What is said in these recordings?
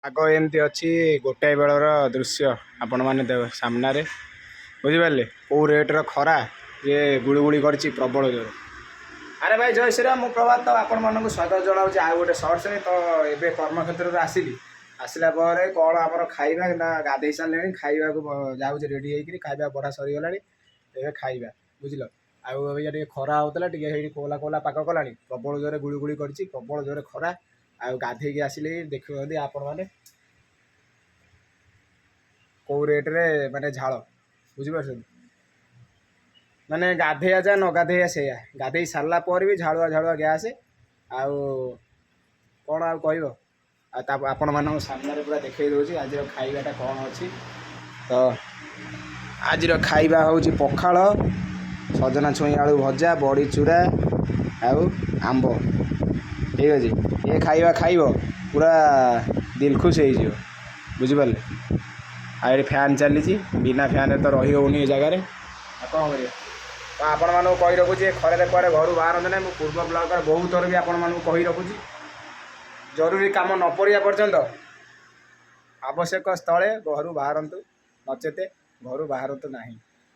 आग एमती अच्छी गोटाए बेलर दृश्य आपण मैंने सामने बुझिपारे कौ रेट्र खरा ये गुड़गुड़ी कर प्रबल जोर। अरे भाई जय श्रीराम मु प्रभात तो आपण मानक स्वागत जनाऊँ आउ गोटे सर्ट्स तो ये कर्मक्षेत्र आसिली आसला कौन आम खाइबा ना गाधे सारे खाइबा जाऊे रेडी होकर खाइबा बड़ा सरीगला ए खाइबा बुझल आउ खरा होता टे कोला कोला पाक कला प्रबल जोर गुड़गुड़ी कर प्रबल जोर खरा आउ गाधे आसिले देखुं आपण मैंने कौ रेट्रे माने झाड़ बुझीपार माने गाधेया जा न गाधेया से गाधे सारा पर भी झाड़ुआ झाड़ुआ गैस आउ कौन आउ कह आपण मान सामने पूरा देखई दूसरी आज खाइबाटा कौन अच्छी तो आज खाइबा हूँ पखाल सजना छुई आलू भजा बड़ी चूड़ा आउ आंब ठीक अच्छे ये खाइबा खाइब पूरा दिल खुश हो बुझिपारे आए फैन चली बिना फैन तो रही होनी ये जगार कौन कर तो आपण मानक कही रखुची खरे कुआड़े घर बाहर ना मुझे पूर्व ब्लॉग बहुत थर भी आपण मानक कही रखुची जरूरी काम न पड़ा पर्यंत आवश्यक स्थले घर बाहरतु नचेते घर बाहरतु ना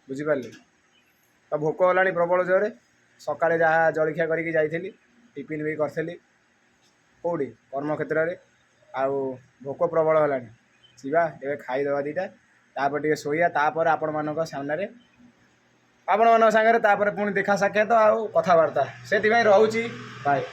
बुझिपारे तो भोक होलानी प्रबल जोरे सकाଳେ जहाँ जलखिया करके जाइली टिफिन भी करी कौटी कर्मक्षेत्र में आउ भोक प्रबल है जीवा ए खाईदे दीटा तापर टे शोया तापर आपण मान सामने आपण मान सागर पुणी देखा साक्षात आउ कथबार्ता से रोचे बाय।